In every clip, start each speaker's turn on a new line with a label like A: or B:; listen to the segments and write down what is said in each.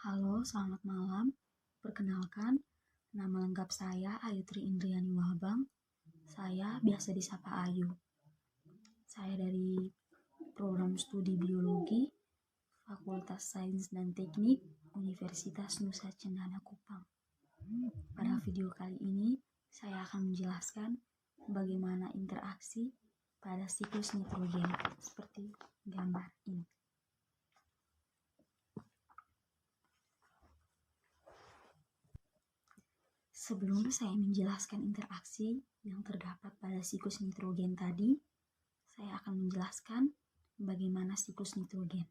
A: Halo, selamat malam. Perkenalkan, nama lengkap saya Ayutri Indriani Wahbang. Saya biasa disapa Ayu. Saya dari program studi biologi, Fakultas Sains dan Teknik, Universitas Nusa Cendana Kupang. Pada video kali ini, saya akan menjelaskan bagaimana interaksi pada siklus nitrogen seperti gambar ini. Sebelum saya menjelaskan interaksi yang terdapat pada siklus nitrogen tadi, saya akan menjelaskan bagaimana siklus nitrogen.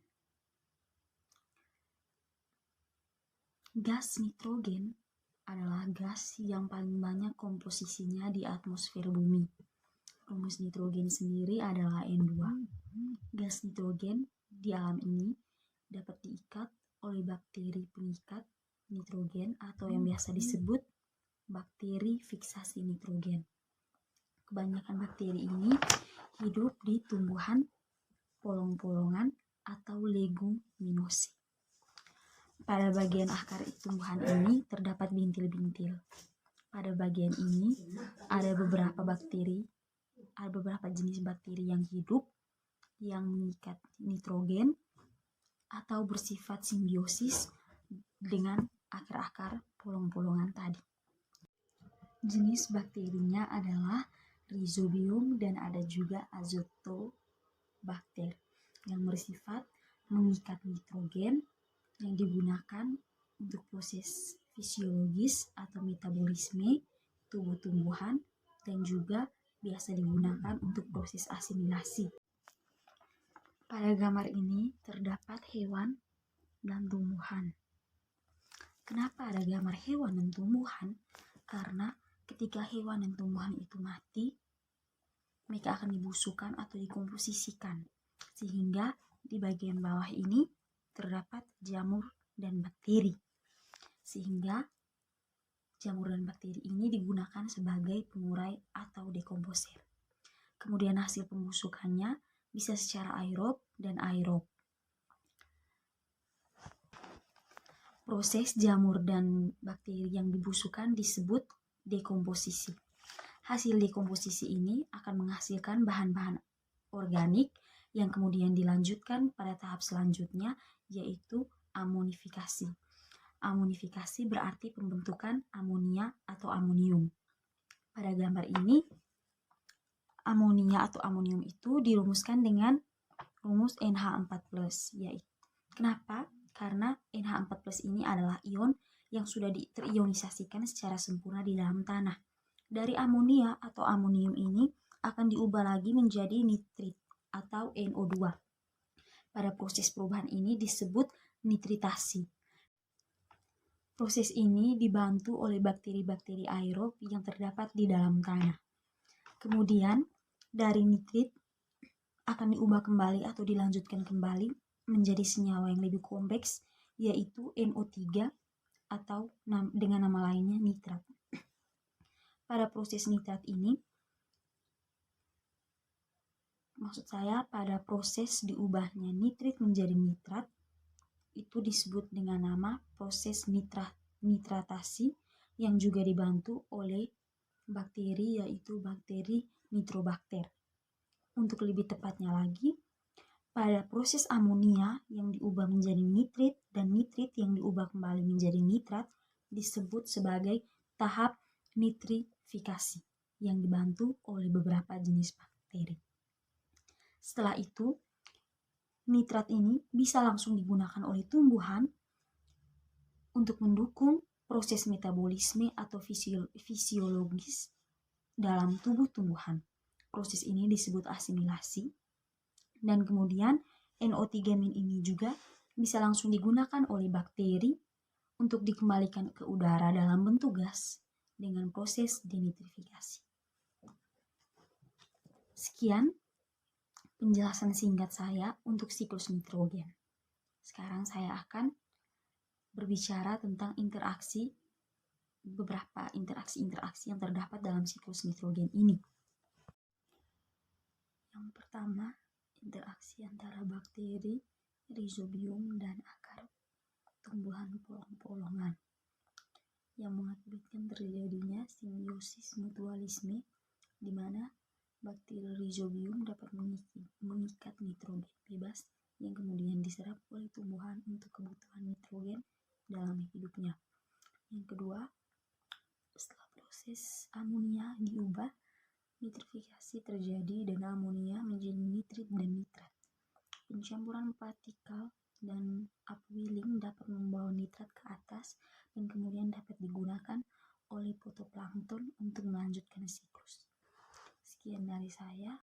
A: Gas nitrogen adalah gas yang paling banyak komposisinya di atmosfer bumi. Rumus nitrogen sendiri adalah N2. Gas nitrogen di alam ini dapat diikat oleh bakteri pengikat nitrogen atau yang biasa disebut bakteri fiksasi nitrogen. Kebanyakan bakteri ini hidup di tumbuhan polong-polongan atau leguminosi. Pada bagian akar tumbuhan ini terdapat bintil-bintil. Pada bagian ini ada beberapa jenis bakteri yang hidup yang mengikat nitrogen atau bersifat simbiosis dengan akar-akar polong-polongan tadi. Jenis bakterinya adalah Rhizobium dan ada juga Azotobacter yang bersifat mengikat nitrogen yang digunakan untuk proses fisiologis atau metabolisme tubuh tumbuhan dan juga biasa digunakan untuk proses asimilasi. Pada gambar ini terdapat hewan dan tumbuhan. Kenapa ada gambar hewan dan tumbuhan? Karena ketika hewan dan tumbuhan itu mati, mereka akan dibusukkan atau dikomposisikan, sehingga di bagian bawah ini terdapat jamur dan bakteri, sehingga jamur dan bakteri ini digunakan sebagai pengurai atau dekomposer. Kemudian hasil pembusukannya bisa secara aerob dan aerob. Proses jamur dan bakteri yang dibusukkan disebut dekomposisi. Hasil dekomposisi ini akan menghasilkan bahan-bahan organik yang kemudian dilanjutkan pada tahap selanjutnya, yaitu amonifikasi. Amonifikasi berarti pembentukan amonia atau amonium. Pada gambar ini, amonia atau amonium itu dirumuskan dengan rumus NH4+, yaitu kenapa? Karena NH4+ ini adalah ion yang sudah terionisasikan secara sempurna di dalam tanah. Dari amonia atau amonium ini akan diubah lagi menjadi nitrit atau NO2. Pada proses perubahan ini disebut nitritasi. Proses ini dibantu oleh bakteri-bakteri aerob yang terdapat di dalam tanah. Kemudian dari nitrit akan diubah kembali atau dilanjutkan kembali menjadi senyawa yang lebih kompleks, yaitu NO3 atau dengan nama lainnya nitrat. Pada proses nitrat ini, pada proses diubahnya nitrit menjadi nitrat, itu disebut dengan nama proses nitratasi yang juga dibantu oleh bakteri, yaitu bakteri Nitrobacter. Untuk lebih tepatnya lagi, pada proses amonia yang diubah menjadi nitrit dan nitrit yang diubah kembali menjadi nitrat disebut sebagai tahap nitrifikasi yang dibantu oleh beberapa jenis bakteri. Setelah itu, nitrat ini bisa langsung digunakan oleh tumbuhan untuk mendukung proses metabolisme atau fisiologis dalam tubuh tumbuhan. Proses ini disebut asimilasi. Dan kemudian NO3- ini juga bisa langsung digunakan oleh bakteri untuk dikembalikan ke udara dalam bentuk gas dengan proses denitrifikasi. Sekian penjelasan singkat saya untuk siklus nitrogen. Sekarang saya akan berbicara tentang beberapa interaksi yang terdapat dalam siklus nitrogen ini. Yang pertama, interaksi antara bakteri, Rhizobium, dan akar tumbuhan bahan polong-polongan yang mengakibatkan terjadinya simbiosis mutualisme, di mana bakteri Rhizobium dapat mengikat nitrogen bebas yang kemudian diserap oleh tumbuhan untuk kebutuhan nitrogen dalam hidupnya. Yang kedua, setelah proses amonia diubah, nitrifikasi terjadi dan amonia menjadi nitrit dan nitrat. Pencampuran partikel dan